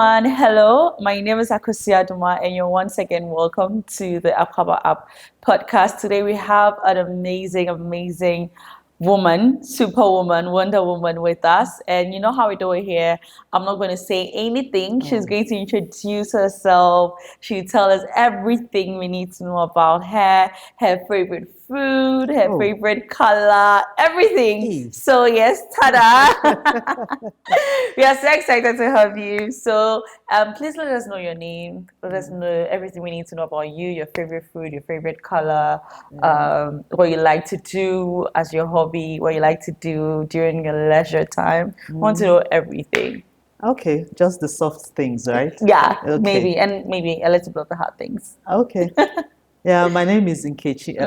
everyone. Hello, my name is Duma, and you're once again welcome to the Akwaaba Podcast. Today we have an amazing woman, superwoman, Wonder Woman with us. And you know how we do it here. I'm not going to say anything. She's going to introduce herself. She'll tell us everything we need to know about her favorite food, her favorite color, everything. So yes, tada! We are so excited to have you. So please let us know your name. Let us know everything we need to know about you, your favorite food, your favorite color, what you like to do as your hobby, what you like to do during your leisure time. I want to know everything. Okay, just the soft things, right? Yeah, Okay. maybe a little bit of the hard things. Okay. Yeah, my name is Nkechu.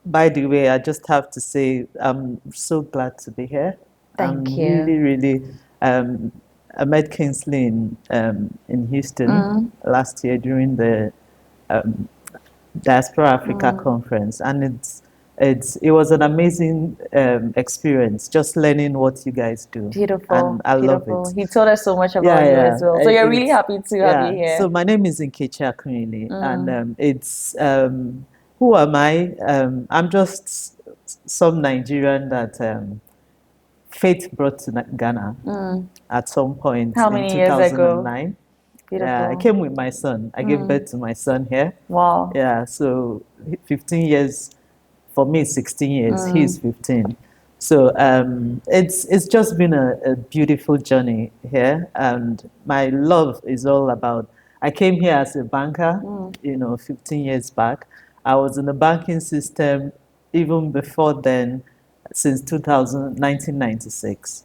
By the way, I just have to say I'm so glad to be here. Thank you. Really, I met Kingsley in Houston last year during the Diaspora Africa conference, and it was an amazing experience, just learning what you guys do. Beautiful. And I love it. He told us so much about you as well. So you're really happy to have you here. So my name is Nkechu Akunyili, and it's who am I? I'm just some Nigerian that fate brought to Ghana at some point in 2009. Yeah, I came with my son. I gave birth to my son here. Wow. Yeah, so 15 years. For me, 16 years. He's 15. So it's just been a beautiful journey here. And my love is all about, I came here as a banker, 15 years back. I was in the banking system even before then, since 1996.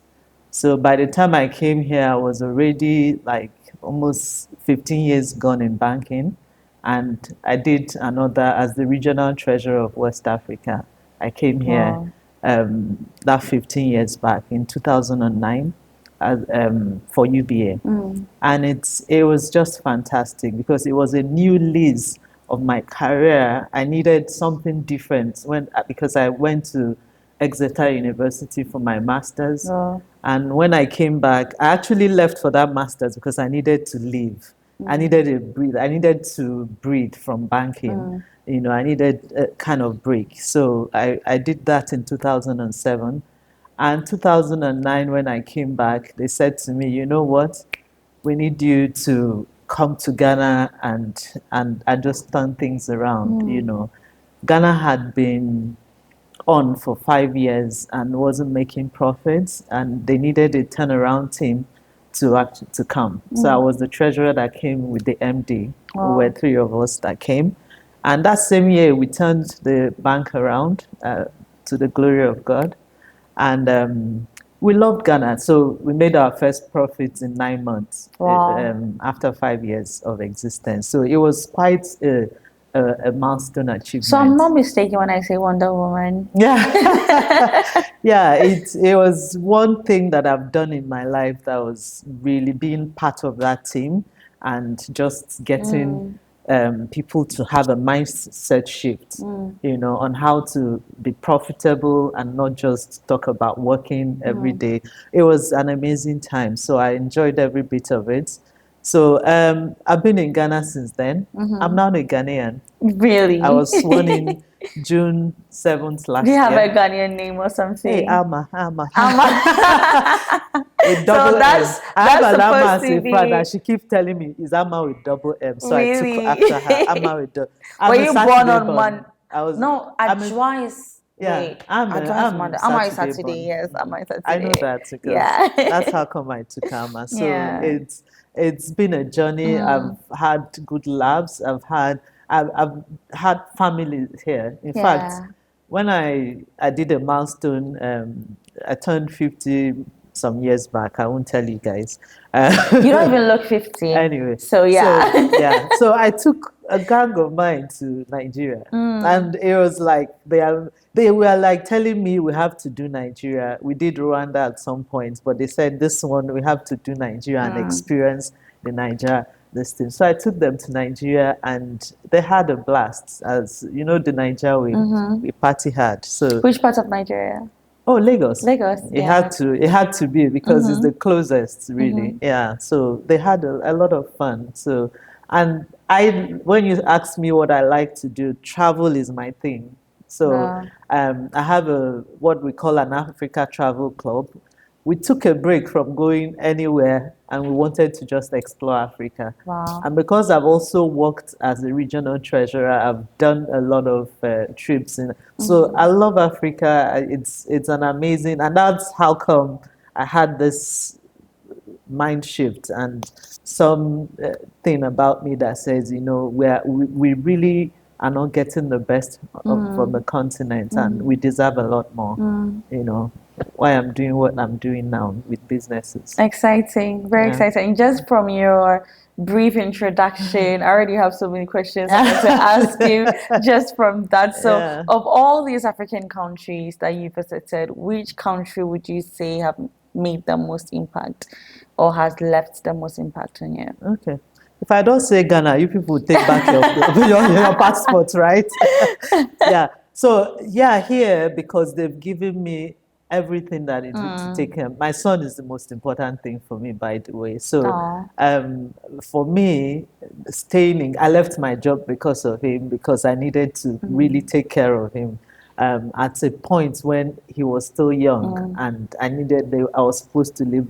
So by the time I came here, I was already like almost 15 years gone in banking. And I did another as the regional treasurer of West Africa. I came here that 15 years back in 2009 for UBA. And it was just fantastic because it was a new lease of my career. I needed something different because I went to Exeter University for my master's. And when I came back, I actually left for that master's because I needed to leave. I needed to breathe from banking. I needed a kind of break. So I did that in 2007. And 2009, when I came back, they said to me, you know what? We need you to come to Ghana and just turn things around. Ghana had been on for 5 years and wasn't making profits, and they needed a turnaround team to come. So I was the treasurer that came with the MD. We were 3 of us that came. And that same year, we turned the bank around to the glory of God. And we loved Ghana. So we made our first profits in 9 months after 5 years of existence. So it was quite a milestone achievement. So I'm not mistaken when I say Wonder Woman. Yeah. Yeah, it was one thing that I've done in my life that was really being part of that team and just getting people to have a mindset shift, on how to be profitable and not just talk about working every day. It was an amazing time. So I enjoyed every bit of it. So I've been in Ghana since then. I'm now a Ghanaian. Really? I was sworn in June 7th last year. Do you have a Ghanaian name or something? Hey, Ama. With So double that's M. I have an Ama supposed as to a be. friend and she keeps telling me it's Ama with double M. So Really? I took after her. Ama with double M. Were you born on Monday? No, No, Ajwa is... Yeah, Wait, I'm Ajwa is Monday. Ama is Saturday Saturday, born. yes. Ama is Saturday. I know that because that's how come I took Ama. So it's been a journey. I've had good labs. I've had family here. In fact, when I did a milestone, I turned 50 some years back. I won't tell you guys. You don't even look 50. Anyway. So yeah. So I took a gang of mine to Nigeria. And it was like they were like telling me we have to do Nigeria. We did Rwanda at some point, but they said this one we have to do Nigeria and experience the Nigeria this thing. So I took them to Nigeria and they had a blast. As you know, the Nigeria we party hard. So which part of Nigeria? Oh, Lagos. Lagos, It yeah. had to. It had to be because it's the closest, really. Yeah. So they had a lot of fun. So, and when you ask me what I like to do, travel is my thing. So, Wow. I have what we call an Africa Travel Club. We took a break from going anywhere, and we wanted to just explore Africa. Wow. And because I've also worked as a regional treasurer, I've done a lot of trips in. So I love Africa. It's an amazing, and that's how come I had this mind shift and some thing about me that says, we really are not getting the best from the continent, and we deserve a lot more. You know, why I'm doing what I'm doing now with businesses. Exciting, very Yeah. exciting. Just from your brief introduction, I already have so many questions I want to ask you just from that. So, Yeah. of all these African countries that you visited, which country would you say have made the most impact or has left the most impact on you? Okay. If I don't say Ghana, you people will take back your passport, right? Yeah. So yeah, here because they've given me everything that it took to take care. My son is the most important thing for me, by the way. So Oh, for me, I left my job because of him, because I needed to really take care of him. At a point when he was still young, and I was supposed to leave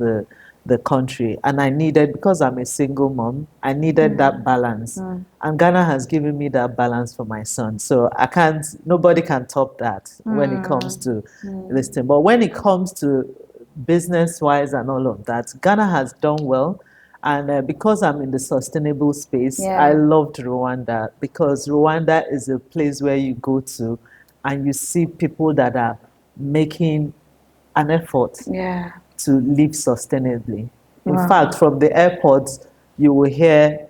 the country, and I needed, because I'm a single mom, I needed that balance. And Ghana has given me that balance for my son. So nobody can top that when it comes to this thing. But when it comes to business wise and all of that, Ghana has done well. And because I'm in the sustainable space, I yeah. loved Rwanda, because Rwanda is a place where you go to and you see people that are making an effort Yeah. to live sustainably. In Wow. fact, from the airport, you will hear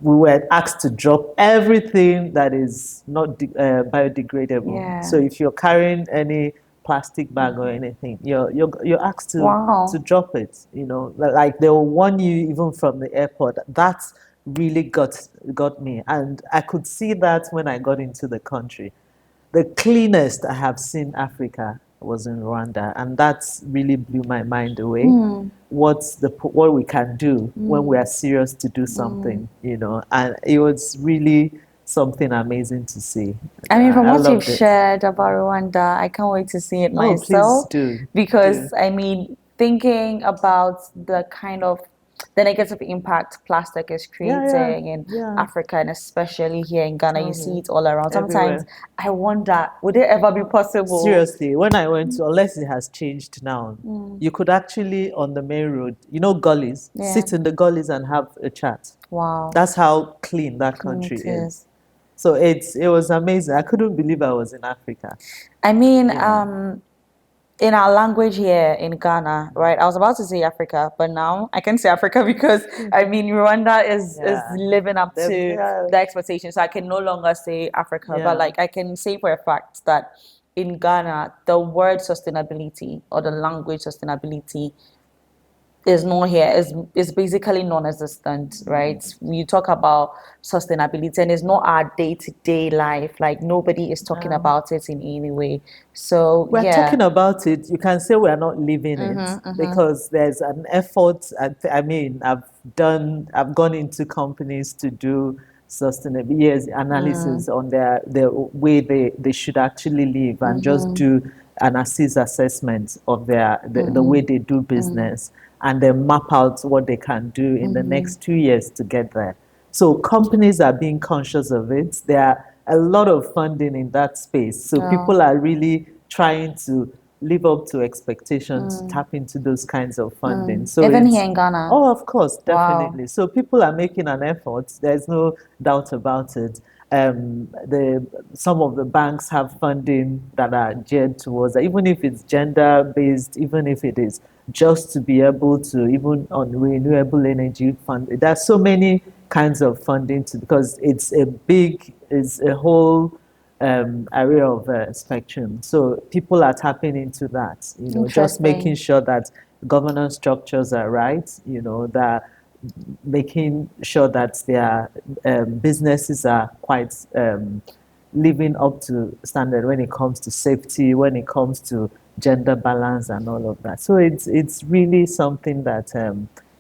we were asked to drop everything that is not biodegradable. Yeah. So if you're carrying any plastic bag or anything, you're asked Wow. to drop it. Like they will warn you even from the airport. That really got me, and I could see that when I got into the country. The cleanest I have seen Africa was in Rwanda, and that really blew my mind away. What we can do when we are serious to do something, and it was really something amazing to see. I mean, from I what you've loved it. shared about Rwanda, I can't wait to see it Oh, please myself do. because, I mean, thinking about the kind of the negative impact plastic is Yeah, yeah, creating in yeah. Africa and especially here in Ghana, you Tell see me. it all around. Sometimes Everywhere. I wonder, would it ever be possible? Seriously, when I went to, unless it has changed now, you could actually, on the main road, gullies, Yeah. sit in the gullies and have a chat. Wow. That's how clean that Clean country it is. is. So it was amazing. I couldn't believe I was in Africa. I mean, Yeah. in our language here in Ghana, right? I was about to say Africa, but now I can say Africa because I mean Rwanda is Yeah. living up to Yeah. the expectation. So I can no longer say Africa, but Yeah. like I can say for a fact that in Ghana, the word sustainability or the language sustainability is not here, is basically non-existent, right? You talk about sustainability and it's not our day-to-day life, like nobody is talking No. about it in any way. So We're yeah. talking about it. You can say we're not living it because there's an effort. I mean, I've gone into companies to do sustainable analysis on the way they should actually live, and just do an assessment of the way they do business, and then map out what they can do in the next 2 years to get there. So companies are being conscious of it. There are a lot of funding in that space. So people are really trying to live up to expectations, tap into those kinds of funding. So Even here in Ghana. oh, of course, Wow. definitely. So people are making an effort. There's no doubt about it. Some of the banks have funding that are geared towards that, even if it's gender based, even if it is just to be able to, even on renewable energy fund. There's so many kinds of funding because it's a whole area of spectrum. So people are tapping into that, just making Interesting. sure that governance structures are right, that making sure that their businesses are quite living up to standard when it comes to safety, when it comes to gender balance and all of that. So it's really something that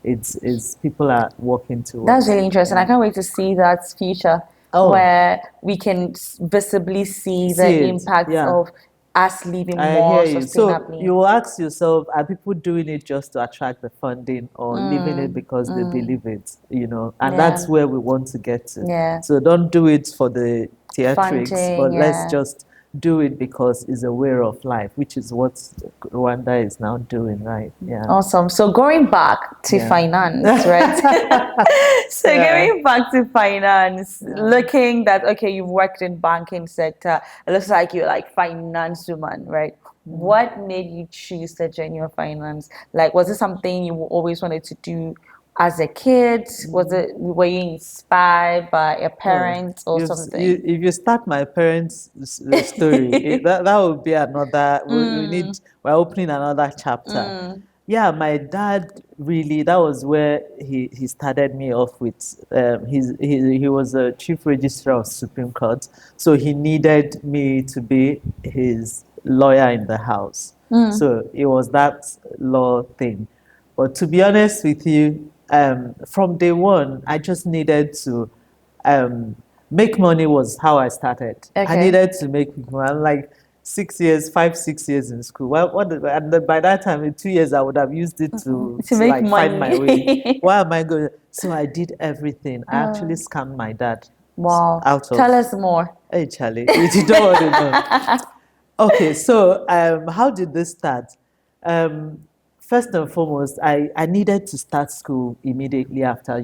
it's people are working That's towards. really interesting. I Yeah. can't wait to see that future Oh, where we can visibly see the see it. impacts Yeah. of us living I more hear you. So sustainably. you will ask yourself, are people doing it just to attract the funding or leaving it Mm, because they mm, believe it, you know? And yeah, that's where we want to get to. yeah. So don't do it for the theatrics, Funding, but let's yeah. just do it because it's a way of life, which is what Rwanda is now doing, right? Yeah. Awesome. So going back to Yeah. finance, right? So Yeah. going back to finance, Yeah. looking that okay, you've worked in banking sector. It looks like you're like finance woman, right? Mm. What made you choose the journey of finance? Like, was it something you always wanted to do as a kid? Was Mm. it were you inspired by your Oh, parents or something? if you start my parents' story, that would be another. We Mm, need. We're opening another chapter. mm, Yeah, my dad really. That was where he started me off with. He was a chief registrar of Supreme Court, so he needed me to be his lawyer in the house. mm. So it was that law thing. But to be honest with you, from day one, I just needed to um, make money was how I started. I Okay. needed to make money. I'm like 6 years, 5, 6 years in school. Well, and by that time, in 2 years, I would have used it To to make like find my way. money. Why am I going? So I did everything. I actually Oh, scammed my dad wow. out of. Tell us more. Hey, Charlie, you don't want to know. Okay, so how did this start? Um, First and foremost, I needed to start school immediately after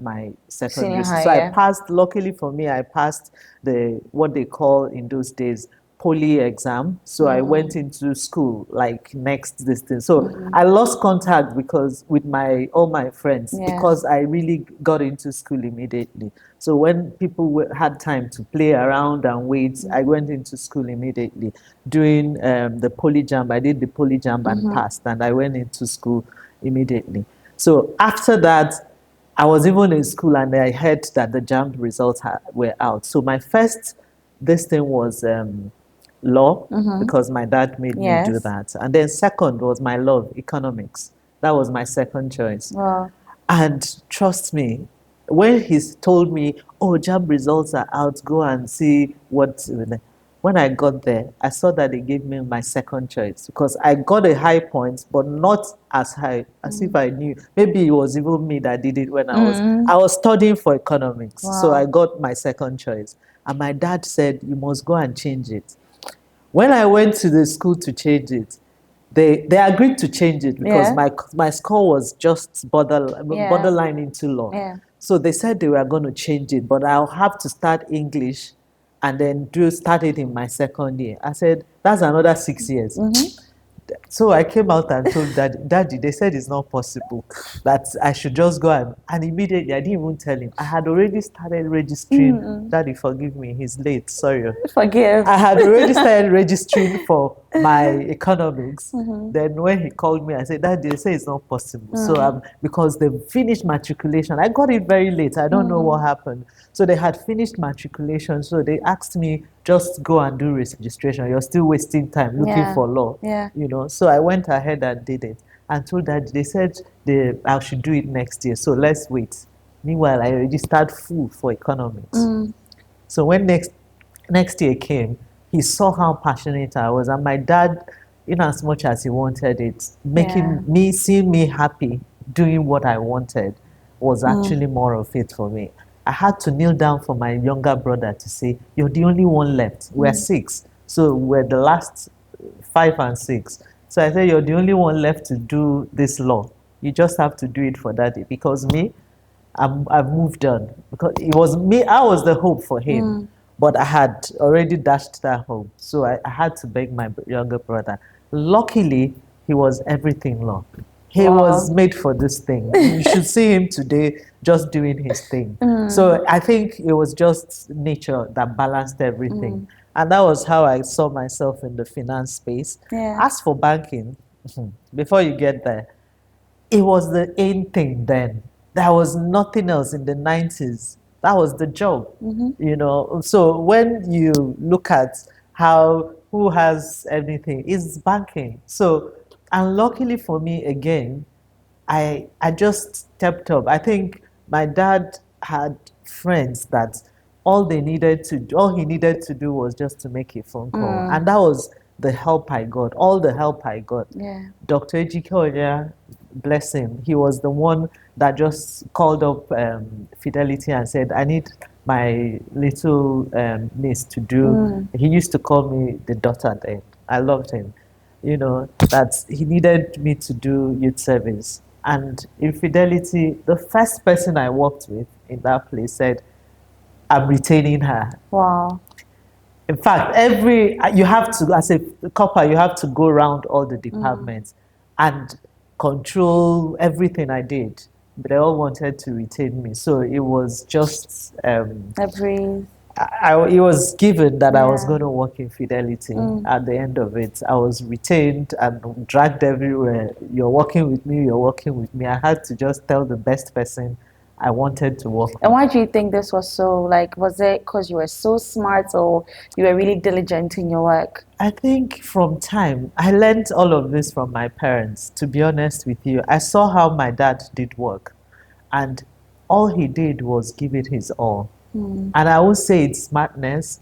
my Senior secondary school. high, So I yeah. passed. Luckily for me, I passed the what they call in those days poly exam. So I went into school like next distance. So I lost contact because with my all my friends Yeah. because I really got into school immediately. So when people had time to play around and wait, I went into school immediately. Doing the poly jump, I did the poly jump and passed, and I went into school immediately. So after that, I was even in school and I heard that the jump results were out. So my first this thing was law because my dad made me do Yes. that. And then second was my love, economics. That was my second choice. Wow. And trust me, when he's told me, oh, job results are out, go and see what. When I got there, I saw that they gave me my second choice because I got a high point, but not as high as if I knew. Maybe it was even me that did it when I was studying for economics. So I Wow. got my second choice. And my dad said, you must go and change it. When I went to the school to change it, they agreed to change it because Yeah. my score was just Yeah. borderline into law. Yeah. So they said they were going to change it, but I'll have to start English and then start it in my second year. I said, that's another 6 years. So I came out and told Daddy, they said it's not possible, that I should just go and immediately, I didn't even tell him. I had already started registering. Daddy, forgive me, he's late, sorry. Forgive. I had already started registering for my economics. Then when he called me, I said, Daddy, they say it's not possible. So because they finished matriculation, I got it very late. I don't know what happened. So they had finished matriculation. So they asked me, just go and do registration. You're still wasting time looking Yeah. for law. Yeah. You know. So I went ahead and did it. And told Daddy, they said I should do it next year. So let's wait. Meanwhile, I registered full for economics. So when next year came, he saw how passionate I was, and my dad, in as much as he wanted it, seeing me happy doing what I wanted, was actually more of it for me. I had to kneel down for my younger brother to say, "You're the only one left. We're six, so we're the last 5 and 6." So I said, "You're the only one left to do this law. You just have to do it for daddy because me, I've moved on because it was me. I was the hope for him, but I had already dashed that hope. So I had to beg my younger brother. Luckily, he was everything law. He was Wow. made for this thing. You should see him today just doing his thing. So I think it was just nature that balanced everything. And that was how I saw myself in the finance space. Yeah. As for banking, before you get there, it was the in thing then. There was nothing else in the 90s. that was the job, So when you look at who has everything, it's banking. So, and luckily for me, again, I just stepped up. I think my dad had friends that all he needed to do was just to make a phone call. And that was the help I got, all the help I got. Yeah. Dr. Ejike Onya, bless him, he was the one that just called up Fidelity and said, I need my little niece to do. He used to call me the daughter then. I loved him. That he needed me to do youth service. And in Fidelity, the first person I worked with in that place said, I'm retaining her. Wow. In fact, you have to, as a copper, you have to go around all the departments and control everything I did. But they all wanted to retain me. So it was just it was given that I was going to work in Fidelity. At the end of it, I was retained and dragged everywhere. You're working with me, you're working with me. I had to just tell the best person I wanted to work with. And why do you think this was so, was it because you were so smart or you were really diligent in your work? I think from time, I learned all of this from my parents, to be honest with you. I saw how my dad did work, and all he did was give it his all. And I would say it's smartness,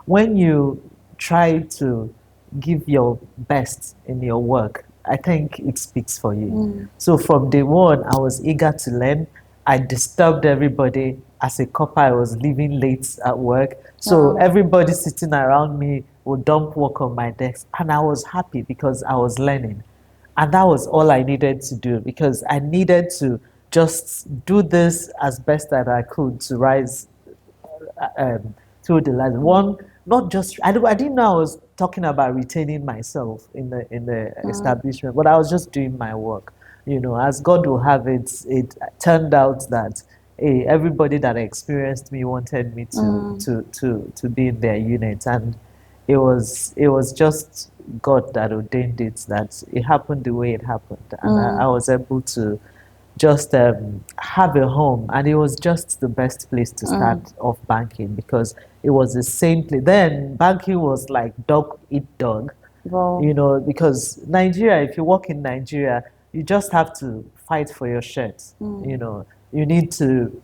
when you try to give your best in your work, I think it speaks for you. So from day one, I was eager to learn. I disturbed everybody. As a copper, I was leaving late at work. So everybody sitting around me would dump work on my desk. And I was happy because I was learning. And that was all I needed to do, because I needed to just do this as best that I could to rise through the life. One, not just I didn't know I was talking about retaining myself in the establishment, but I was just doing my work. As God will have it, it turned out that everybody that experienced me wanted me to be in their unit, and it was just God that ordained it, that it happened the way it happened, and I was able to just have a home, and it was just the best place to start off banking, because it was the same place. Then banking was like dog eat dog. Wow. Because Nigeria, if you work in Nigeria, you just have to fight for your shirt. You need to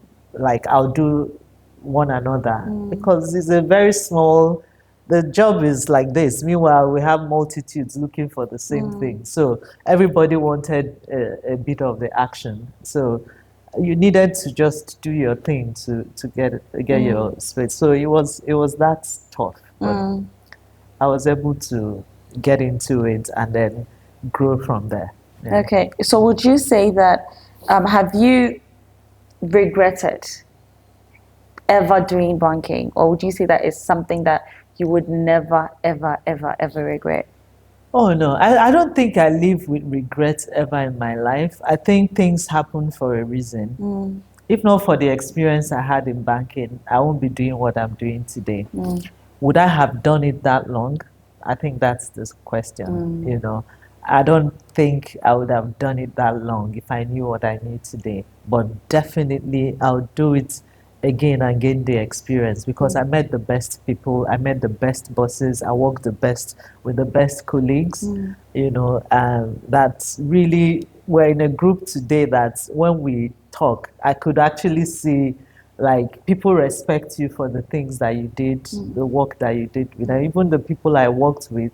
outdo one another, because it's a very small. The job is like this. Meanwhile, we have multitudes looking for the same thing. So everybody wanted a bit of the action. So you needed to just do your thing to get your space. So it was that tough, but I was able to get into it and then grow from there. Yeah. Okay. So would you say that have you regretted ever doing banking, or would you say that it's something that you would never, ever, ever, ever regret? Oh, no. I don't think I live with regrets ever in my life. I think things happen for a reason. If not for the experience I had in banking, I won't be doing what I'm doing today. Would I have done it that long? I think that's the question. I don't think I would have done it that long if I knew what I knew today. But definitely I'll do it again and gain the experience, because I met the best people, I met the best bosses, I worked the best with the best colleagues, that's really, we're in a group today that when we talk, I could actually see people respect you for the things that you did, the work that you did. Even the people I worked with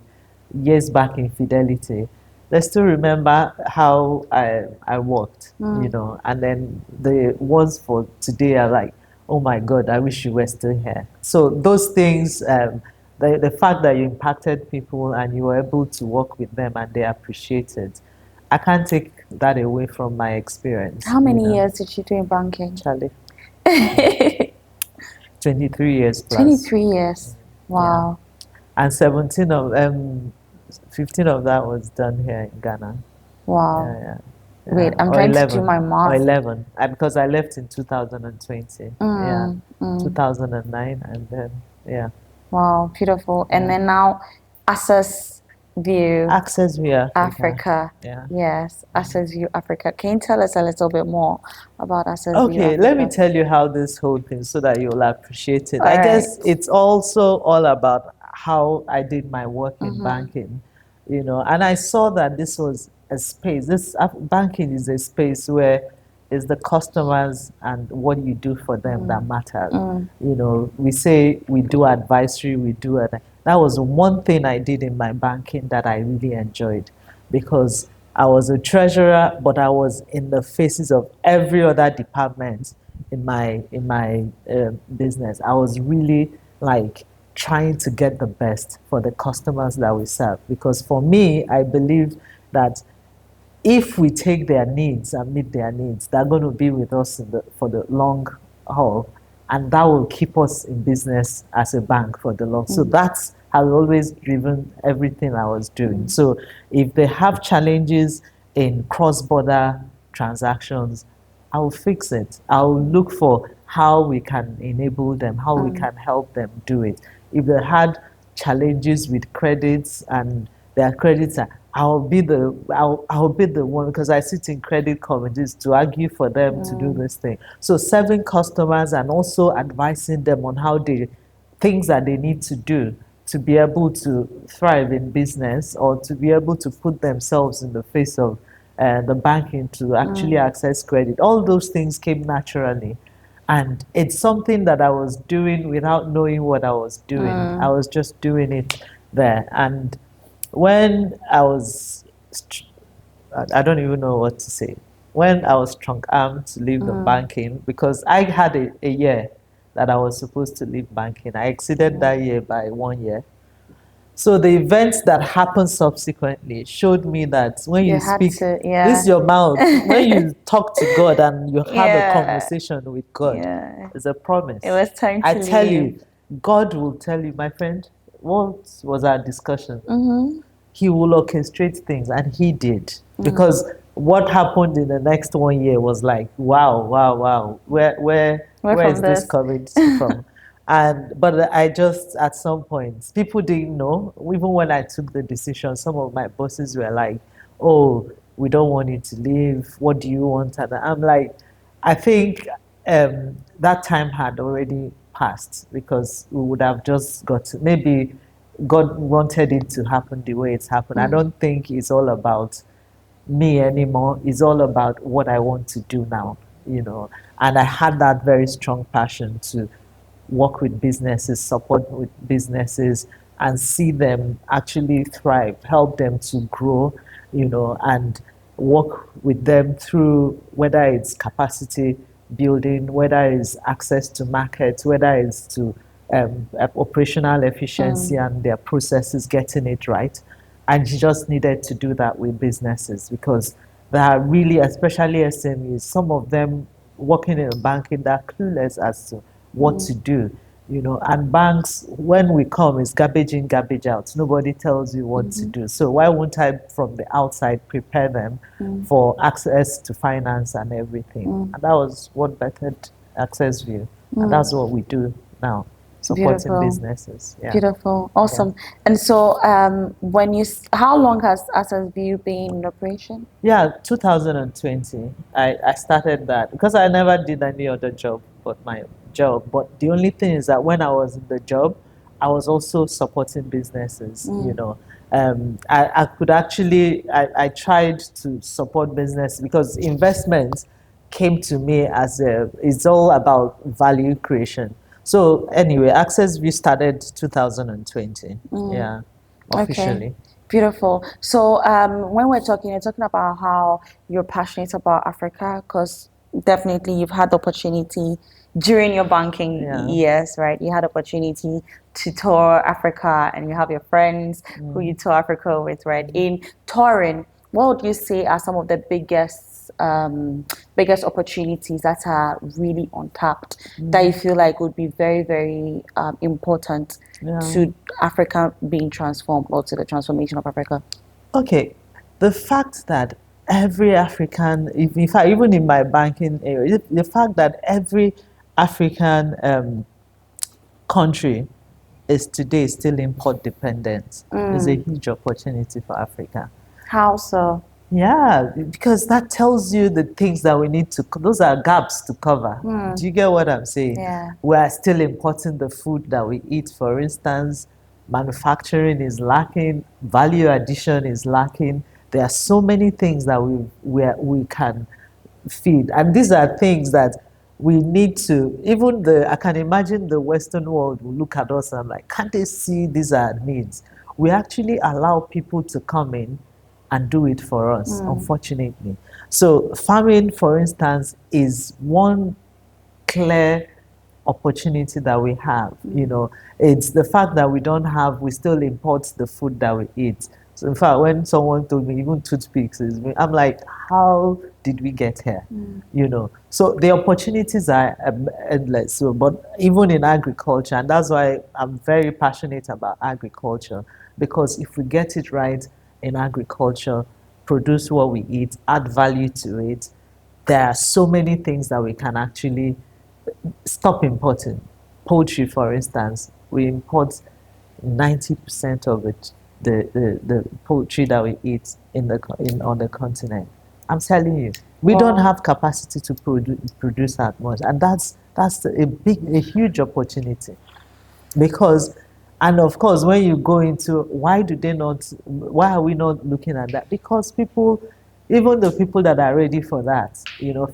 years back in Fidelity, they still remember how I worked, and then the ones for today are like, oh my God, I wish you were still here. So those things, the fact that you impacted people and you were able to work with them and they appreciated, I can't take that away from my experience. How many years did you do in banking? Charlie. 23 years plus. 23 years. Wow. Yeah. And 15 of that was done here in Ghana. Wow. Yeah. Wait, I'm trying 11, to do my math. Or 11, because I left in 2020. 2009, and then, Wow, beautiful. And then now, as a View Access View Africa. Africa. Yeah. Yes, Access View Africa. Can you tell us a little bit more about Access View Okay, let me Africa? tell you how this whole thing so that you'll appreciate it. All I right. guess it's also all about how I did my work in banking, and I saw that this was a space. Banking is a space where it's the customers and what you do for them that matters. We say we do advisory, we do it. That was one thing I did in my banking that I really enjoyed because I was a treasurer, but I was in the faces of every other department in my business. I was really like trying to get the best for the customers that we serve. Because for me, I believe that if we take their needs and meet their needs, they're going to be with us for the long haul, and that will keep us in business as a bank for the long. So that's has always driven everything I was doing. So if they have challenges in cross-border transactions, I'll fix it. I'll look for how we can enable them, how we can help them do it. If they had challenges with credits and their credits are, I'll be the one because I sit in credit committees to argue for them to do this thing. So serving customers and also advising them on how they things that they need to do to be able to thrive in business or to be able to put themselves in the face of the banking to actually access credit. All those things came naturally. And it's something that I was doing without knowing what I was doing. I was just doing it there. And when I was, I don't even know what to say. When I was strong armed to leave the banking, because I had a year that I was supposed to leave banking, I exceeded that year by 1 year. So the events that happened subsequently showed me that when you speak, this is your mouth. When you talk to God and you have a conversation with God, it's a promise. It was time I to tell leave. you, God will tell you, my friend, what was our discussion? He will orchestrate things, and he did. Because what happened in the next 1 year was like, wow, wow, wow. Where is this coming from? But I just at some point people didn't know. Even when I took the decision, some of my bosses were like, "Oh, we don't want you to leave. What do you want?" And I'm like, I think that time had already passed because we would have just got maybe God wanted it to happen the way it's happened. I don't think it's all about me anymore. It's all about what I want to do now. And I had that very strong passion to work with businesses, support with businesses, and see them actually thrive, help them to grow, and work with them through whether it's capacity building, whether it's access to markets, whether it's to operational efficiency and their processes, getting it right. And you just needed to do that with businesses because there are really, especially SMEs, some of them working in banking, they're clueless as to what to do. And banks, when we come, is garbage in, garbage out. Nobody tells you what to do. So why won't I, from the outside, prepare them for access to finance and everything? And that was what bettered Access View. And that's what we do now, supporting businesses. Yeah. Beautiful. Awesome. And so how long has Access View been in operation? Yeah, 2020. I started that because I never did any other job but my job. But the only thing is that when I was in the job, I was also supporting businesses. I could actually, I tried to support business because investment came to me it's all about value creation. So anyway, Access View started 2020. Yeah, officially. Okay. Beautiful. So when you're talking about how you're passionate about Africa, because definitely you've had the opportunity during your banking years, right? You had opportunity to tour Africa and you have your friends who you tour Africa with, right? In touring, what would you say are some of the biggest opportunities that are really untapped that you feel like would be very, very important to Africa being transformed or to the transformation of Africa? Okay, the fact that every African, in fact, even in my banking area, the fact that every African country is today still import dependent. Is a huge opportunity for Africa. How so? Yeah, because that tells you the things that we need to, those are gaps to cover. Do you get what I'm saying? Yeah. We are still importing the food that we eat, for instance. Manufacturing is lacking, value addition is lacking. There are so many things that we can feed. And these are things that we need to, even I can imagine the Western world will look at us and like, can't they see these are needs? We actually allow people to come in and do it for us, unfortunately. So farming, for instance, is one clear opportunity that we have. It's the fact that we still import the food that we eat. So in fact, when someone told me even toothpicks I'm like, how did we get here? So the opportunities are endless. So, but even in agriculture, and that's why I'm very passionate about agriculture, because if we get it right in agriculture, produce what we eat, add value to it, there are so many things that we can actually stop importing. Poultry, for instance, we import 90% of it, the poultry that we eat on the continent. I'm telling you, we don't have capacity to produce that much, and that's a huge opportunity. Because, and of course, when you go into why are we not looking at that? Because people, even the people that are ready for that,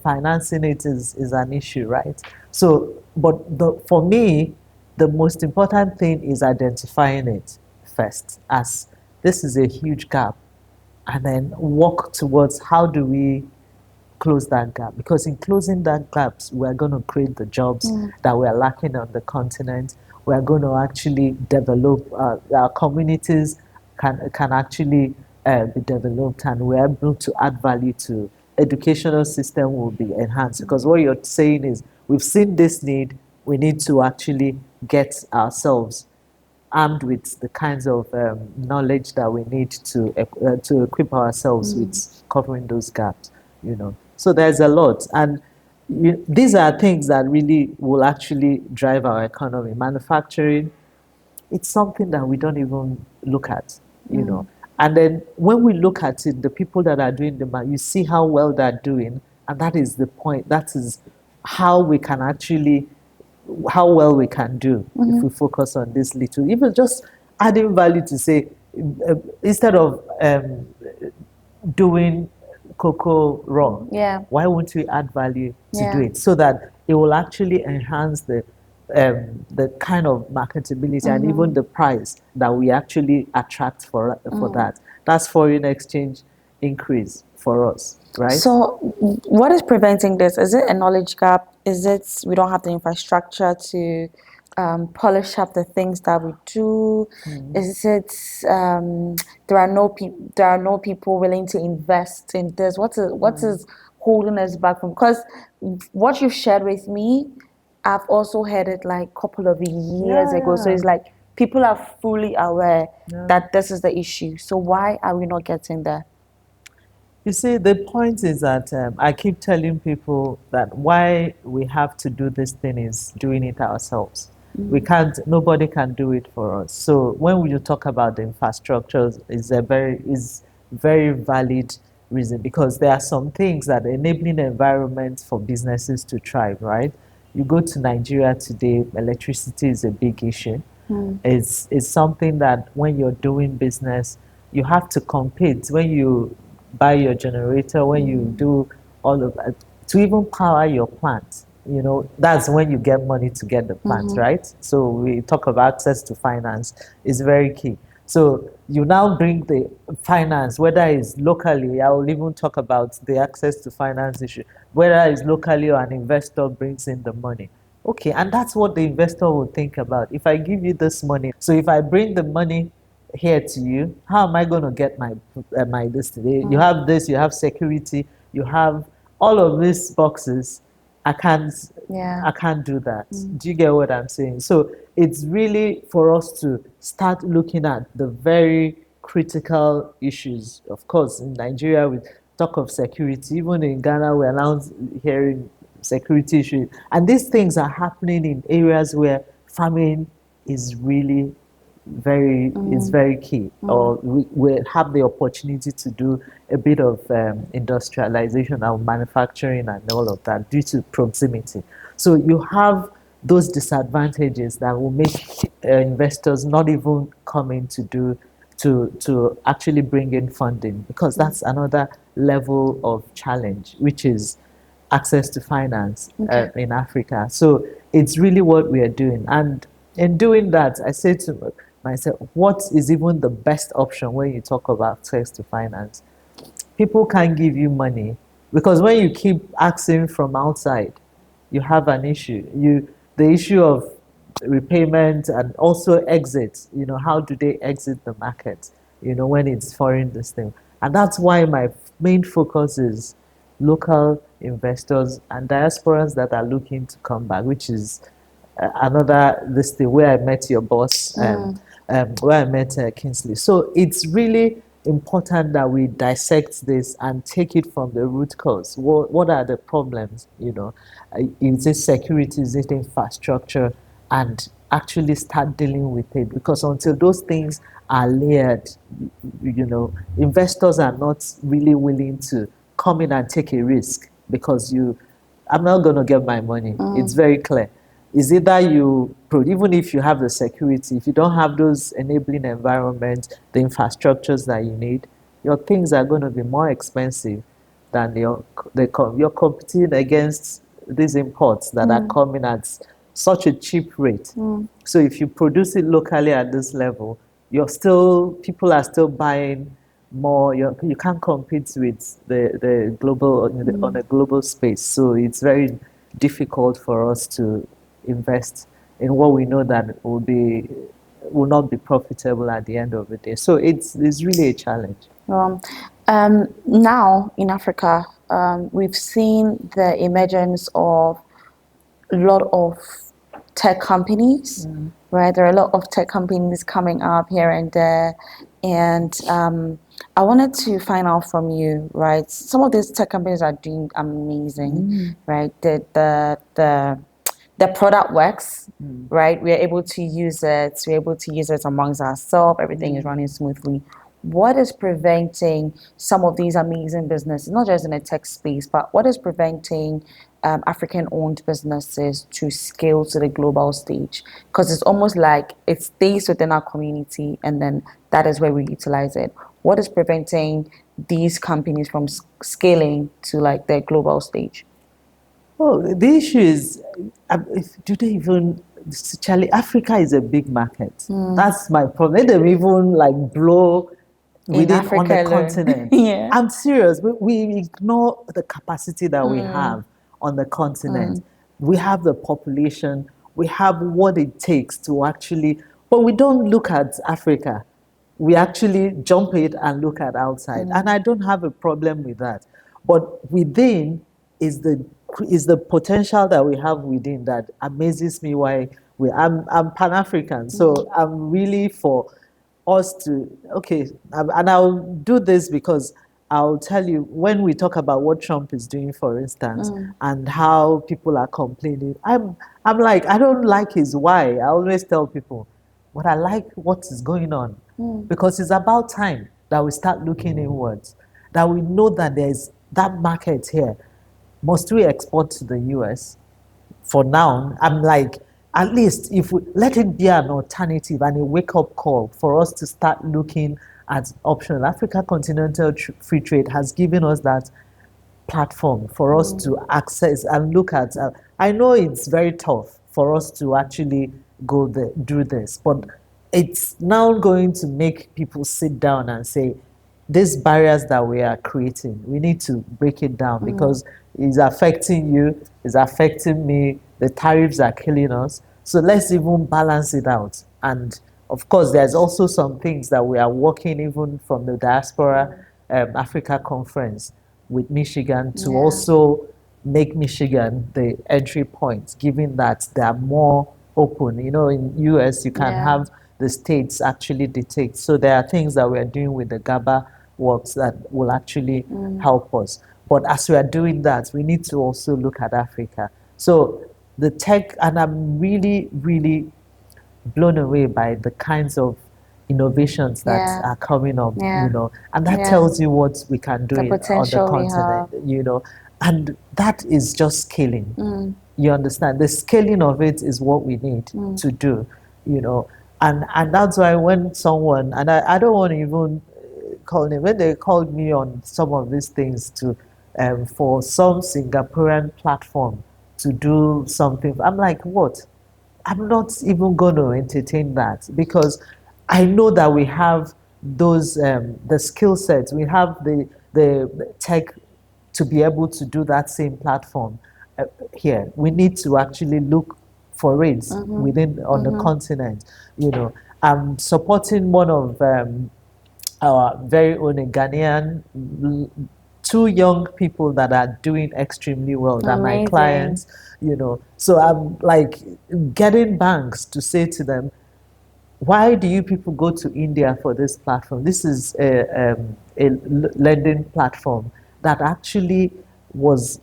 financing it is an issue, right? So, but for me, the most important thing is identifying it first, as this is a huge gap, and then work towards how do we close that gap, because in closing that gaps we're going to create the jobs that we're lacking on the continent. We're going to actually develop our communities can actually be developed, and we're able to add value to educational system will be enhanced, because what you're saying is we've seen this need, we need to actually get ourselves armed with the kinds of knowledge that we need to equip ourselves with covering those gaps. So there's a lot, and these are things that really will actually drive our economy. Manufacturing, it's something that we don't even look at. And then when we look at it, the people that are doing you see how well they're doing, and that is the point. That is how we can actually, how well we can do if we focus on this little, even just adding value to say, instead of doing cocoa raw, why won't we add value to do it, so that it will actually enhance the kind of marketability and even the price that we actually attract for that. That's foreign exchange increase for us, right? So, what is preventing this? Is it a knowledge gap? Is it we don't have the infrastructure to polish up the things that we do? Is it there are no people willing to invest in this? What is holding us back from? Because what you've shared with me, I've also heard it like a couple of years ago. So it's like people are fully aware that this is the issue. So why are we not getting there? You see, the point is that I keep telling people that why we have to do this thing is doing it ourselves. We can't, nobody can do it for us. So when we talk about the infrastructure, is very valid reason, because there are some things that enabling environment for businesses to thrive, right? You go to Nigeria today, electricity is a big issue. It's something that when you're doing business, you have to compete. When you buy your generator, when you do all of that, to even power your plant, that's when you get money to get the plant, right? So we talk about access to finance is very key. So you now bring the finance, whether it's locally, I will even talk about the access to finance issue, whether it's locally or an investor brings in the money. Okay, and that's what the investor will think about. If I give you this money, so if I bring the money here to you, how am I going to get my this today? You have this, you have security, you have all of these boxes. I can't do that. Do you get what I'm saying? So it's really for us to start looking at the very critical issues. Of course, in Nigeria, we talk of security. Even in Ghana, we're now hearing security issues. And these things are happening in areas where farming is really very key. Or we have the opportunity to do a bit of industrialization and manufacturing and all of that due to proximity. So you have those disadvantages that will make investors not even come in to actually bring in funding, because that's another level of challenge, which is access to finance in Africa. So it's really what we are doing. And in doing that, I say to myself, what is even the best option when you talk about access to finance? People can't give you money, because when you keep asking from outside, you have an issue. The issue of repayment and also exit. How do they exit the market? When it's foreign this thing, and that's why my main focus is local investors and diasporas that are looking to come back, which is another this thing where I met your boss, where I met Kingsley. So it's really important that we dissect this and take it from the root cause. What are the problems? Is it security? Is it infrastructure? And actually start dealing with it, because until those things are layered, investors are not really willing to come in and take a risk, because I'm not going to get my money. It's very clear. Is either even if you have the security, if you don't have those enabling environments, the infrastructures that you need, your things are going to be more expensive than you're competing against these imports that are coming at such a cheap rate. So if you produce it locally at this level, people are still buying more. You can't compete with the global on a global space. So it's very difficult for us to invest in what we know that will not be profitable at the end of the day. So it's really a challenge. Now in Africa, we've seen the emergence of a lot of tech companies, right? There are a lot of tech companies coming up here and there, and I wanted to find out from you, right? Some of these tech companies are doing amazing, right? The product works, right? We are able to use it. We're able to use it amongst ourselves. Everything is running smoothly. What is preventing some of these amazing businesses, not just in the tech space, but what is preventing African-owned businesses to scale to the global stage? Because it's almost like it stays within our community, and then that is where we utilize it. What is preventing these companies from scaling to like their global stage? Oh, the issue is, do they even? Charlie, Africa is a big market. That's my problem. Let them even blow within on the continent. Yeah. I'm serious. We ignore the capacity that we have on the continent. We have the population. We have what it takes to actually, but we don't look at Africa. We actually jump it and look at outside. And I don't have a problem with that. But within is the potential that we have within that amazes me. I'm Pan-African, so I'm really for us to, and I'll do this because I'll tell you, when we talk about what Trump is doing, for instance, and how people are complaining, I'm like, I don't like his why. I always tell people, but I like what is going on, because it's about time that we start looking inwards, that we know that there's that market here. Must we export to the US? For now, I'm like, at least if we let it be an alternative and a wake-up call for us to start looking at options. Africa Continental Free Trade has given us that platform for us to access and look at. I know it's very tough for us to actually do this, but it's now going to make people sit down and say, these barriers that we are creating, we need to break it down, because it's affecting you, it's affecting me, the tariffs are killing us. So let's even balance it out. And of course, there's also some things that we are working even from the Diaspora Africa Conference with Michigan to also make Michigan the entry point, given that they are more open. In US, you can have the states actually dictate. So there are things that we are doing with the GABA works that will actually help us. But as we are doing that, we need to also look at Africa. So the tech, and I'm really, really blown away by the kinds of innovations that Yeah. are coming up, Yeah. and that Yeah. tells you what we can do The on the potential we continent, have. and that is just scaling. Mm. You understand? The scaling of it is what we need to do, you know. And that's why when someone, and I don't want to even call him, when they called me on some of these things to for some Singaporean platform to do something, I'm like, what? I'm not even going to entertain that, because I know that we have those the skill sets, we have the tech to be able to do that same platform here. We need to actually look for it within on the continent. I'm supporting one of our very own Ghanaian, two young people that are doing extremely well, that my Amazing. clients, So I'm like getting banks to say to them, why do you people go to India for this platform? This is a lending platform that actually was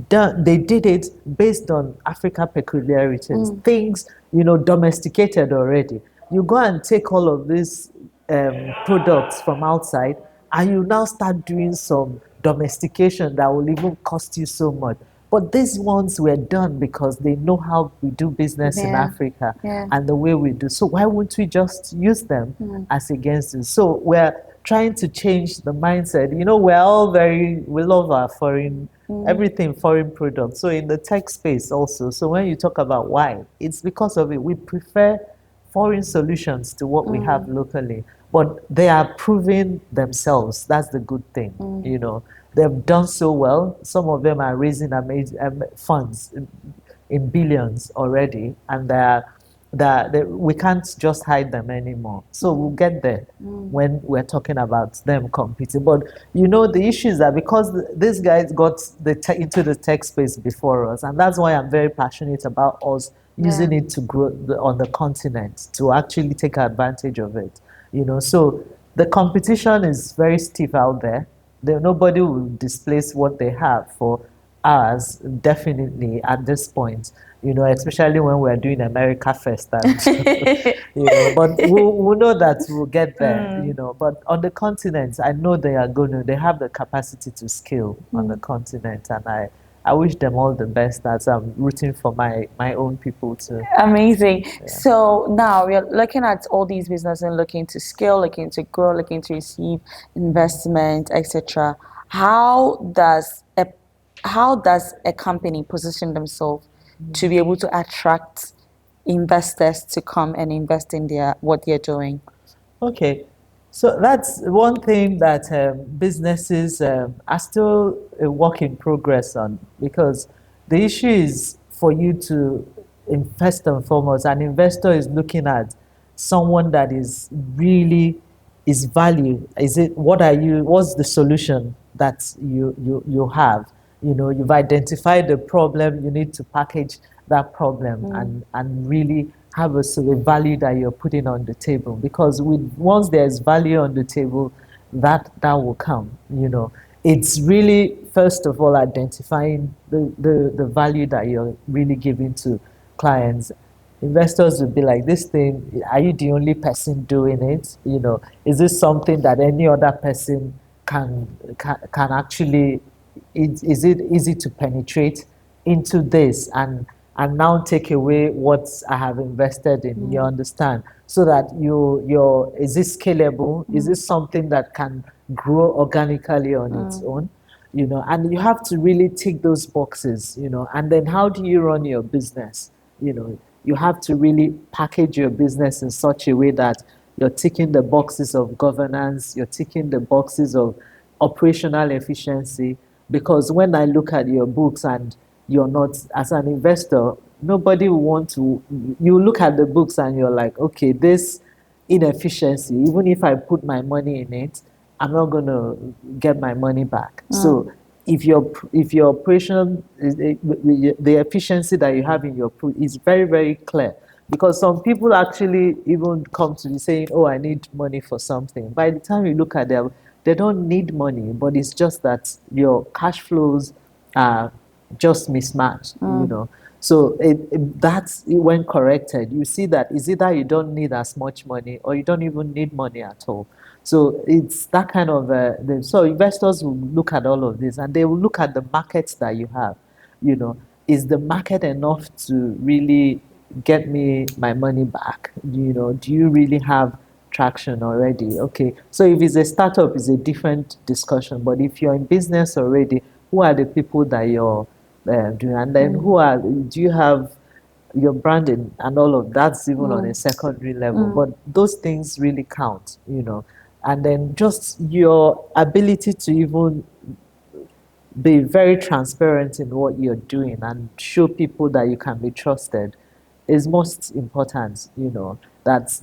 done. They did it based on Africa peculiarities, things domesticated already. You go and take all of these products from outside, and you now start doing some domestication that will even cost you so much. But these ones were done because they know how we do business in Yeah. Africa Yeah. and the way we do. So why wouldn't we just use them as against it? So we're trying to change the mindset. We're all we love our foreign, everything foreign products. So in the tech space also. So when you talk about why, it's because of it. We prefer foreign solutions to what we have locally, but they are proving themselves. That's the good thing. They've done so well. Some of them are raising amazing funds in billions already, and we can't just hide them anymore. So we'll get there when we're talking about them competing. But the issue is that because these guys got into the tech space before us, and that's why I'm very passionate about us using it to grow on the continent, to actually take advantage of it. So the competition is very stiff out there. Nobody will displace what they have for ours, definitely at this point. Especially when we're doing America first, and but we'll know that we'll get there. But on the continent, I know they have the capacity to scale on the continent, and I wish them all the best, as I'm rooting for my own people too. Amazing. So now we are looking at all these businesses and looking to scale, looking to grow, looking to receive investment, etc. How does a company position themselves to be able to attract investors to come and invest in what they're doing? Okay, so that's one thing that businesses are still a work in progress on, because the issue is for you to first and foremost, an investor is looking at someone that is really is value. Is it what's the solution that you have? You've identified the problem, you need to package that problem and really have a sort of value that you're putting on the table, because once there's value on the table, that will come. It's really, first of all, identifying the value that you're really giving to clients. Investors would be like, this thing, are you the only person doing it? Is this something that any other person can actually, is it easy to penetrate into this and now take away what I have invested in? You understand? So that is this scalable? Is this something that can grow organically on its own? And you have to really tick those boxes. And then how do you run your business? You have to really package your business in such a way that you're ticking the boxes of governance, you're ticking the boxes of operational efficiency. Because when I look at your books and you're not, as an investor, nobody will want to, you look at the books and you're like, okay, this inefficiency, even if I put my money in it, I'm not going to get my money back. So if your operation the efficiency that you have in your is very, very clear, because some people actually even come to me saying, oh, I need money for something. By the time you look at them, they don't need money, but it's just that your cash flows are just mismatched. So that's when corrected, you see that it's either you don't need as much money or you don't even need money at all. So it's that kind of so investors will look at all of this and they will look at the markets that you have. You know, is the market enough to really get me my money back? You know, do you really have traction already? Okay, so if it's a startup, it's a different discussion. But if you're in business already, who are the people that you're doing? And then do you have your branding and all of that's even on a secondary level? But those things really count, you know. And then just your ability to even be very transparent in what you're doing and show people that you can be trusted is most important, you know, that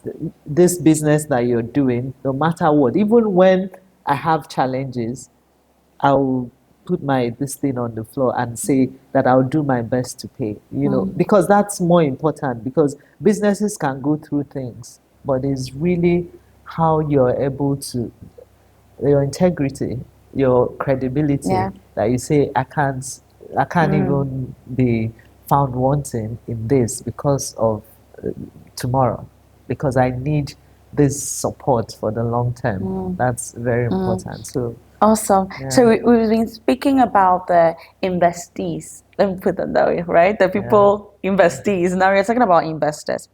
this business that you're doing, no matter what, even when I have challenges, I'll put my this thing on the floor and say that I'll do my best to pay, you know, because that's more important because businesses can go through things, but it's really how you're able to your integrity, your credibility Yeah. that you say I can't even be found wanting in this because of tomorrow, because I need this support for the long term. That's very important. So Awesome. So yeah, we've been speaking about the investees. Let me put that that way, right? The yeah. people investees. Now we're talking about investors.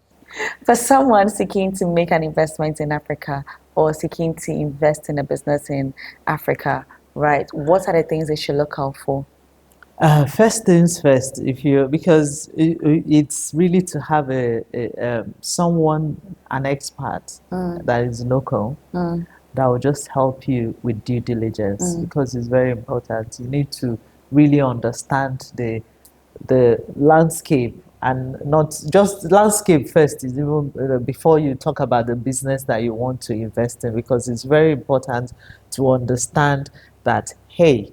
For someone seeking to make an investment in Africa or seeking to invest in a business in Africa, right? What are the things they should look out for? First things first, if you because it's really to have someone, an expert that is local that will just help you with due diligence because it's very important. You need to really understand the landscape and not just landscape first is even before you talk about the business that you want to invest in, because it's very important to understand that, hey,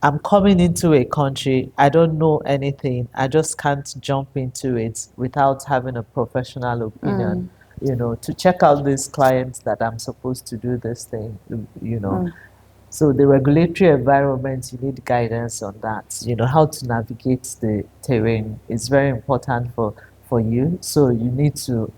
I'm coming into a country, I don't know anything, I just can't jump into it without having a professional opinion, you know, to check out these clients that I'm supposed to do this thing, you know. So the regulatory environment, you need guidance on that. You know, how to navigate the terrain is very important for you. So you need to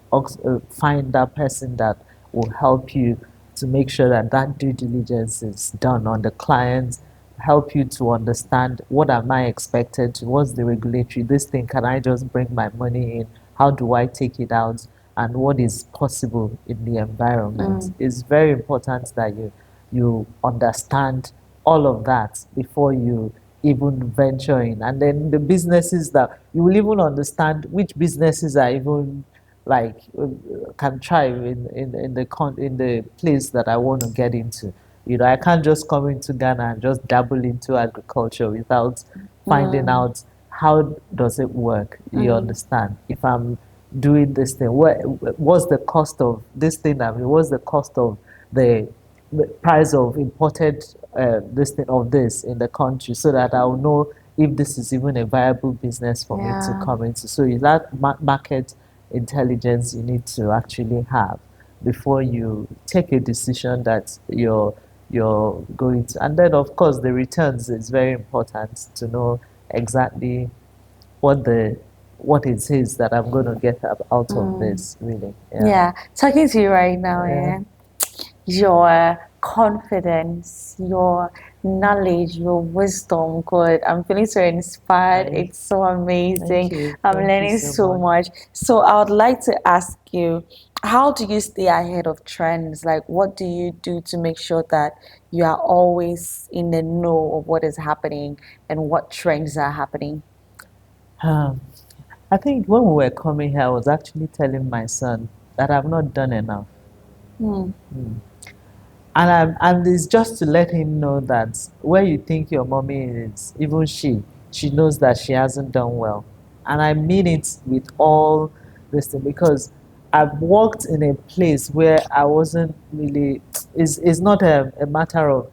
find that person that will help you to make sure that that due diligence is done on the clients, help you to understand what am I expected to, what's the regulatory, this thing, can I just bring my money in? How do I take it out? And what is possible in the environment? It's very important that you understand all of that before you even venture in. And then the businesses that you will even understand which businesses are even like can thrive in the place that I want to get into. You know, I can't just come into Ghana and just dabble into agriculture without finding out how does it work. You understand? If I'm doing this thing, what's the cost of this thing? I mean, what's the cost of the price of imported this thing of this in the country, so that I'll know if this is even a viable business for me to Yeah. come into. So that market intelligence you need to actually have before you take a decision that you're going to. And then of course the returns is very important to know exactly what the what it is that I'm going to get out of this, really. Yeah. Yeah. Talking to you right now, Yeah. yeah. Your confidence, your knowledge, your wisdom. God, I'm feeling so inspired. Thank, It's so amazing. thank you. I'm Thank you learning so so much. much. So I would like to ask you, how do you stay ahead of trends? Like, what do you do to make sure that you are always in the know of what is happening and what trends are happening? Um, I think when we were coming here, I was actually telling my son that I've not done enough. And it's just to let him know that where you think your mommy is, even she knows that she hasn't done well. And I mean it with all this thing, because I've worked in a place where I wasn't really, it's not a matter of,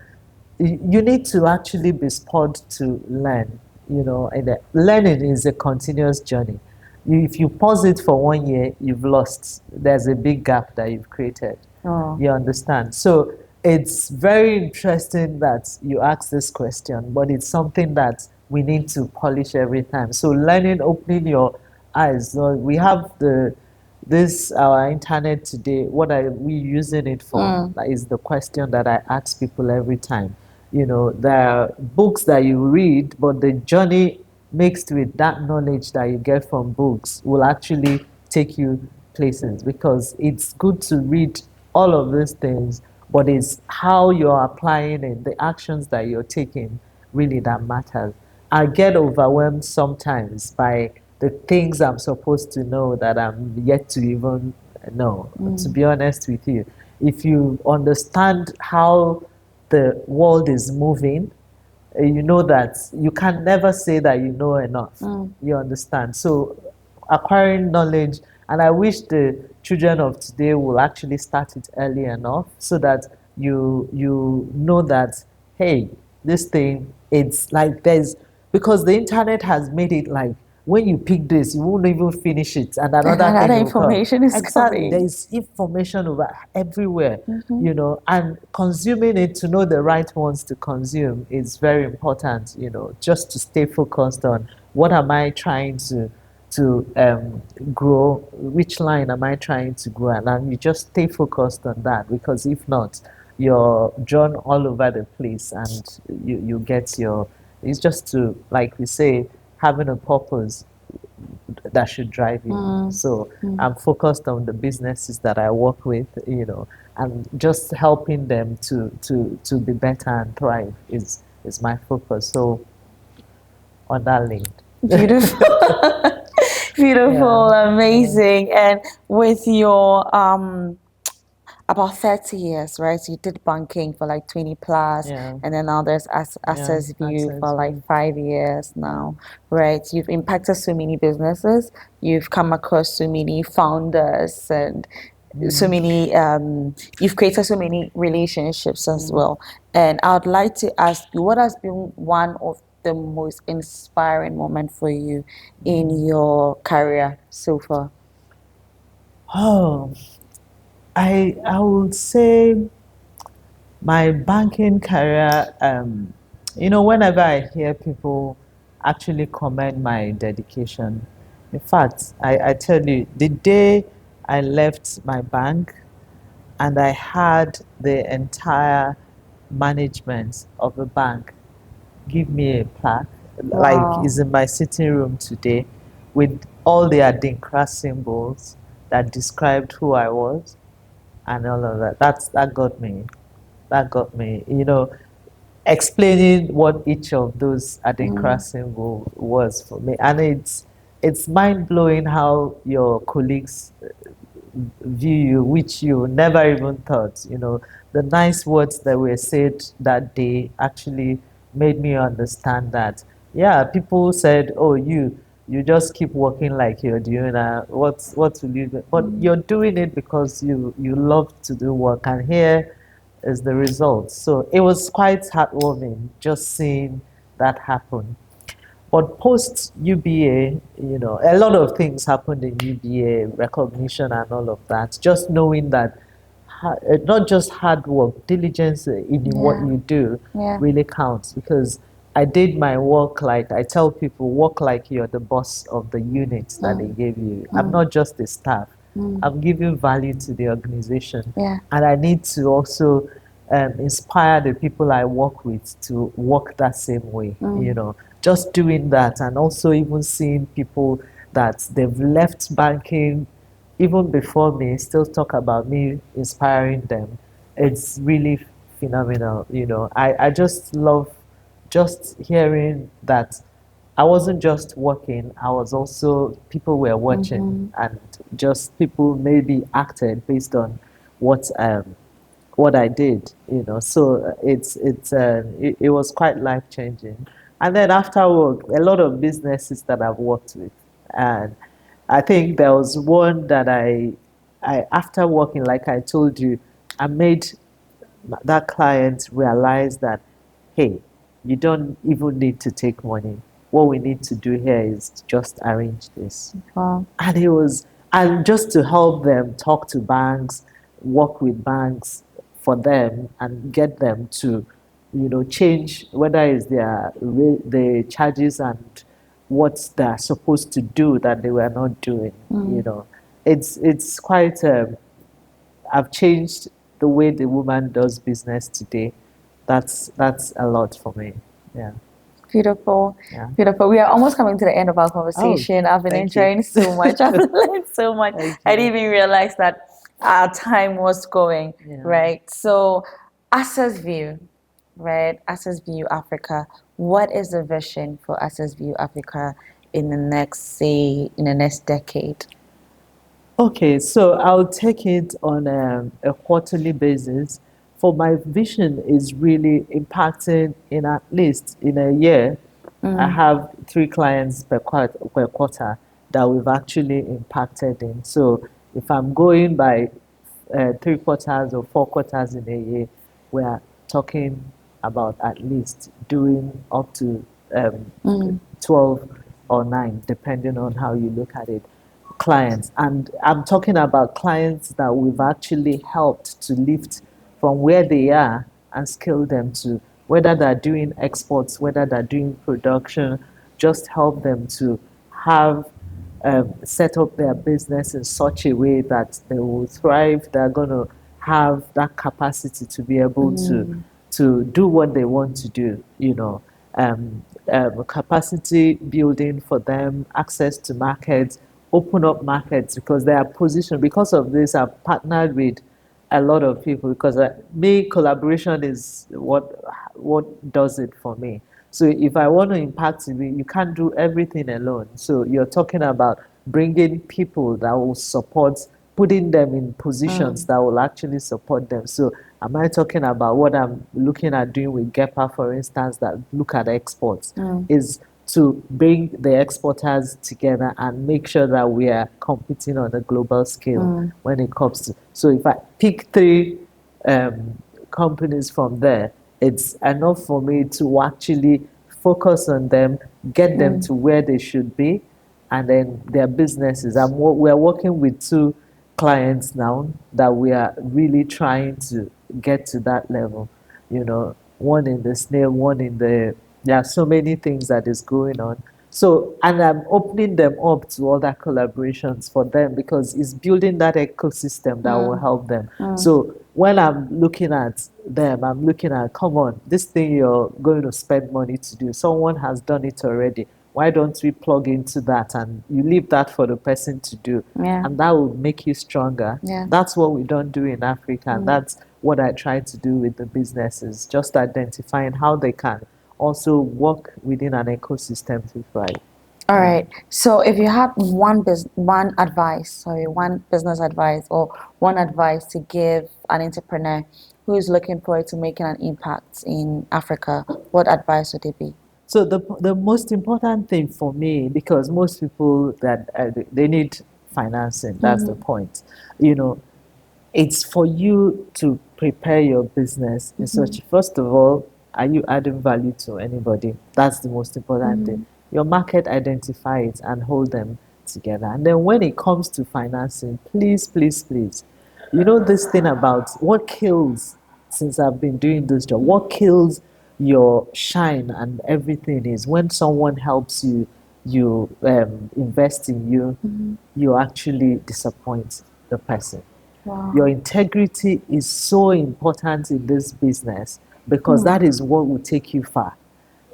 you need to actually be spurred to learn, you know, and learning is a continuous journey. If you pause it for 1 year, you've lost. There's a big gap that you've created. Oh. You understand? So it's very interesting that you ask this question, but it's something that we need to polish every time. So learning, opening your eyes. So we have this our internet today. What are we using it for? That is the question that I ask people every time. There are books that you read, but the journey mixed with that knowledge that you get from books will actually take you places, because it's good to read all of these things, but it's how you're applying it, the actions that you're taking, really that matters. I get overwhelmed sometimes by the things I'm supposed to know that I'm yet to even know, to be honest with you. If you understand how the world is moving, you know that you can never say that you know enough. You understand? So acquiring knowledge, and I wish the children of today will actually start it early enough so that you know that, hey, this thing, it's like there's, because the internet has made it like when you pick this, you won't even finish it, and And another another thing will come. information is Exactly, there coming. is information over everywhere, and consuming it to know the right ones to consume is very important. Just to stay focused on what am I trying to grow, which line am I trying to grow, and then you just stay focused on that, because if not, you're drawn all over the place, and you get your, it's just to, like we say, having a purpose that should drive you. So I'm focused on the businesses that I work with, and just helping them to be better and thrive is my focus. So on that link. Beautiful. Beautiful, Yeah. amazing. And with your about 30 years, right? So you did banking for like 20 plus, Yeah. and then now there's Yeah. Access View for Access. like 5 years now, right? You've impacted so many businesses, you've come across so many founders, and so many, you've created so many relationships as well. And I would like to ask you, what has been one of the most inspiring moment for you in your career so far? Oh, I would say my banking career, whenever I hear people actually commend my dedication, in fact, I tell you, the day I left my bank and I had the entire management of the bank give me a plaque, like Wow. is in my sitting room today, with all the Adinkra symbols that described who I was and all of that. That got me. That got me. Explaining what each of those Adinkra symbol was for me, and it's mind blowing how your colleagues view you, which you never even thought. The nice words that were said that day actually made me understand that, yeah, people said, oh, you just keep working like you're doing, what will you do? But you're doing it because you love to do work, and here is the result. So it was quite heartwarming just seeing that happen. But post UBA, a lot of things happened in UBA, recognition and all of that. Just knowing that not just hard work, diligence in what Yeah. you do Yeah. really counts, because I did my work like I tell people, work like you're the boss of the unit that they gave you. I'm not just a staff. I'm giving value to the organization. Yeah. And I need to also inspire the people I work with to work that same way. Just doing that, and also even seeing people that they've left banking even before me still talk about me inspiring them. It's really phenomenal. I just love just hearing that I wasn't just working, I was also, people were watching, and just people maybe acted based on what what I did, So it was quite life changing. And then after work, a lot of businesses that I've worked with, and I think there was one that I after working, like I told you, I made that client realize that, hey, you don't even need to take money. What we need to do here is just arrange this. Wow. And it was, and just to help them talk to banks, work with banks for them, and get them to change, whether it's the charges and what they're supposed to do that they were not doing. It's quite. I've changed the way the woman does business today. That's a lot for me. Yeah. Beautiful, Yeah. beautiful. We are almost coming to the end of our Oh, conversation. I've been thank you. enjoying so much. I've learned so much. Thank I you. didn't even realize that our time was going, Yeah. right? So, Access View, right? Access View Africa. What is the vision for Access View Africa in in the next decade? Okay, so I'll take it on a quarterly basis. For my vision is really impacting in at least in a year. I have 3 clients per quarter that we've actually impacted in. So if I'm going by 3 quarters or 4 quarters in a year, we are talking about at least doing up to 12 or 9, depending on how you look at it, clients. And I'm talking about clients that we've actually helped to lift from where they are and scale them to whether they're doing exports, whether they're doing production, just help them to have set up their business in such a way that they will thrive. They're going to have that capacity to be able to do what they want to do. Capacity building for them, access to markets, open up markets because they are positioned. Because of this, I've partnered with a lot of people because me collaboration is what does it for me. So if I want to impact it, you can't do everything alone. So you're talking about bringing people that will support, putting them in positions that will actually support them. So am I talking about what I'm looking at doing with GEPA, for instance, that look at exports, is to bring the exporters together and make sure that we are competing on a global scale when it comes to. So if I pick 3 companies from there, it's enough for me to actually focus on them, get them to where they should be, and then their businesses. We're working with 2 clients now that we are really trying to get to that level. One in the snail, one in the. There are so many things that is going on. So, and I'm opening them up to other collaborations for them because it's building that ecosystem that will help them. So when I'm looking at them, I'm looking at, come on, this thing you're going to spend money to do, someone has done it already. Why don't we plug into that and you leave that for the person to do? Yeah. And that will make you stronger. Yeah. That's what we don't do in Africa. And that's what I try to do with the businesses, just identifying how they can also work within an ecosystem to thrive. All right. So if you have one business advice or one advice to give an entrepreneur who is looking forward to making an impact in Africa, what advice would it be? So the most important thing for me, because most people that they need financing, that's the point. It's for you to prepare your business in such. First of all, are you adding value to anybody? That's the most important thing. Your market, identify it and hold them together. And then when it comes to financing, please, please, please, this thing about what kills, since I've been doing this job, what kills your shine and everything is when someone helps you, invest in you, you actually disappoint the person. Wow. Your integrity is so important in this business because that is what will take you far.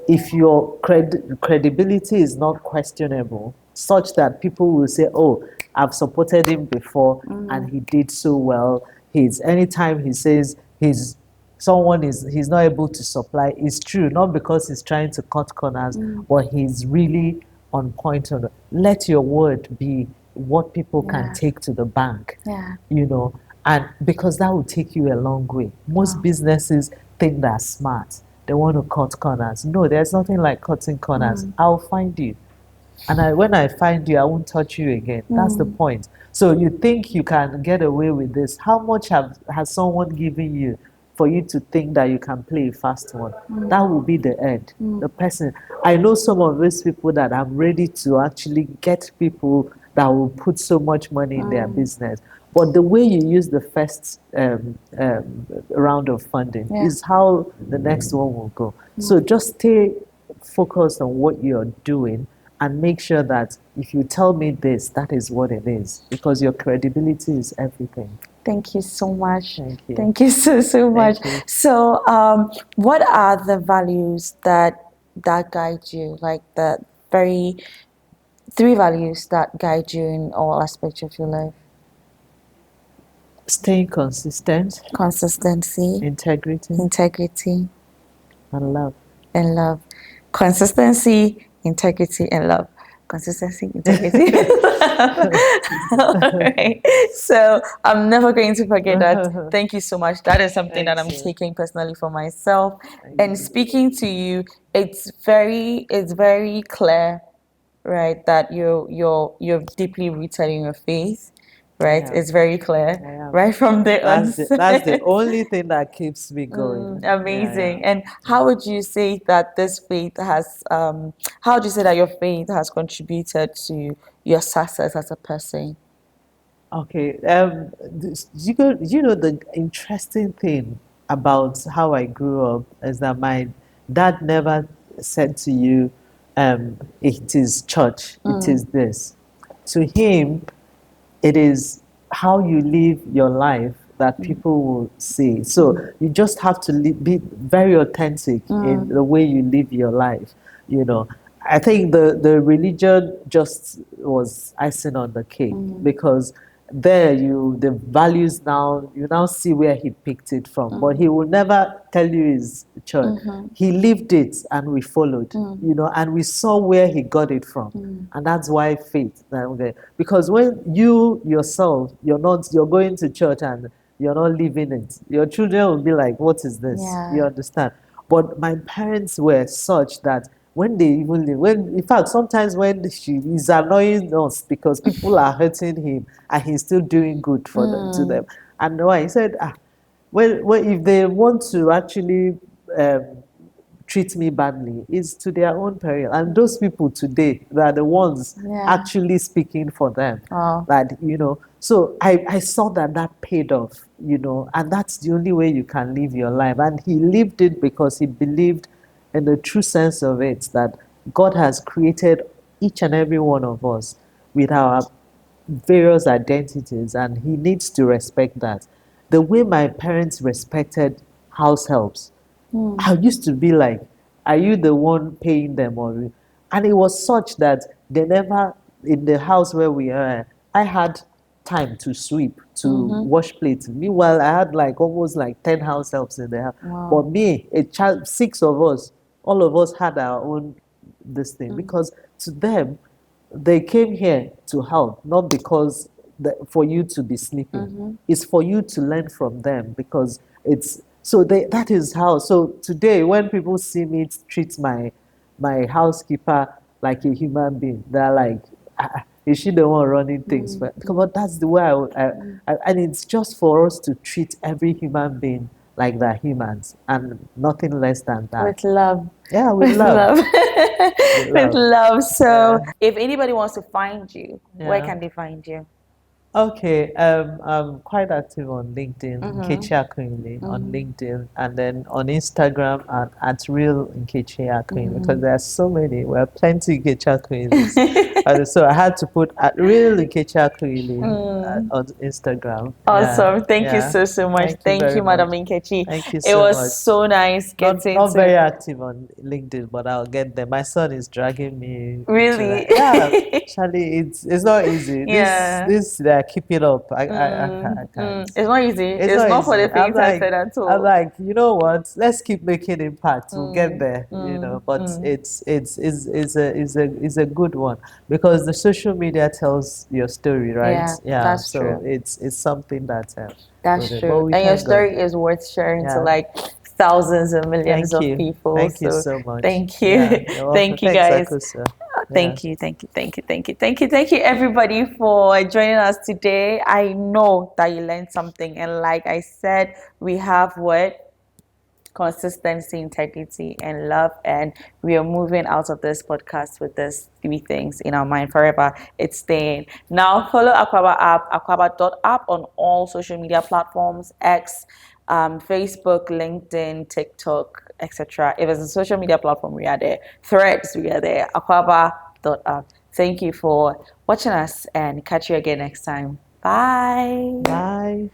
If your credibility is not questionable, such that people will say, "Oh, I've supported him before, and he did so well." Anytime he says he's not able to supply, it's true, not because he's trying to cut corners, but he's really on point. Let your word be what people can take to the bank. Yeah. And because that will take you a long way. Most businesses think they're smart. They want to cut corners. No, there's nothing like cutting corners. I'll find you. And when I find you, I won't touch you again. That's the point. So you think you can get away with this. How much has someone given you for you to think that you can play a fast one? That will be the end. The person. I know some of these people that I'm ready to actually get people that will put so much money in their business. But the way you use the first round of funding is how the next one will go. So just stay focused on what you're doing and make sure that if you tell me this, that is what it is, because your credibility is everything. Thank you so much. Thank you. Thank you so much. you. So, what are the values that guide you? Like the very 3 values that guide you in all aspects of your life? Staying consistent, Consistency, integrity, and love. Consistency, integrity, and love. Consistency, integrity, and love. All right. So I'm never going to forget that. Thank you so much. That is something that I'm taking personally for myself. And speaking to you, it's very clear, right, that you're deeply rooted in your faith. Right, it's very clear, right from the onset. That's the only thing that keeps me going. Amazing. And how would you say that this faith has, how would you say that your faith has contributed to your success as a person? Okay, you know, the interesting thing about how I grew up is that my dad never said to you, it is church, it is this. To him, it is how you live your life that people will see. So you just have to be very authentic in the way you live your life. You know, I think the religion just was icing on the cake, because there the values you now see where he picked it from, but he will never tell you his church. He lived it and we followed, you know, and we saw where he got it from. And that's why faith, because when you yourself, you're going to church and you're not living it, your children will be like, what is this? You understand? But my parents were such that when they in fact, sometimes when she is annoying us because people are hurting him and he's still doing good to them. And why he said, well, if they want to actually treat me badly, it's to their own peril. And those people today, they are the ones actually speaking for them. That, you know, so I saw that paid off, you know, and that's the only way you can live your life. And he lived it because he believed in the true sense of it, that God has created each and every one of us with our various identities, and he needs to respect that. The way my parents respected house helps, I used to be like, are you the one paying them? And it was such that they never, in the house where we are, I had time to sweep, to wash plates. Meanwhile, I had like almost like 10 house helps in the house. But me, a child, 6 of us, all of us had our own this thing, because to them, they came here to help, not because for you to be sleeping. It's for you to learn from them, because it's so that is how. So today, when people see me treat my housekeeper like a human being, they're like, is she the one running things? But that's the way and it's just for us to treat every human being like they're humans and nothing less than that. With love. Yeah, with love. With love. So if anybody wants to find you, where can they find you? Okay, I'm quite active on LinkedIn, Nkechu Akunyili on LinkedIn, and then on Instagram at real Nkechu Akunyili, because there are so many. There are plenty Nkechu Akunilis. So I had to put at real Nkechu Akunyili on Instagram. Awesome. Thank you so much. Thank you, Madam Nkechi. Thank you so much. It much. was so nice getting not very active on LinkedIn, but I'll get there. My son is dragging me. Really? Actually, it's not easy. This keep it up. I can't. It's not easy. It's not for the faint-hearted at all. I'm like, you know what? Let's keep making impact. We'll get there. You know, but it's a good one, because the social media tells your story, right? That's true. It's something that that's true. And your story is worth sharing to like thousands and millions of people. Thank you so much. Thank you. Thank you, guys. Thank you, everybody, for joining us today. I know that you learned something, and like I said, we have consistency, integrity, and love. And we are moving out of this podcast with these three things in our mind forever. It's staying. Now follow Akwaaba app, Akwaaba.app on all social media platforms, X, Facebook, LinkedIn, TikTok, etc. If it's a social media platform, we are there. Threads, we are there. Akwaaba.app. Thank you for watching us and catch you again next time. Bye. Bye.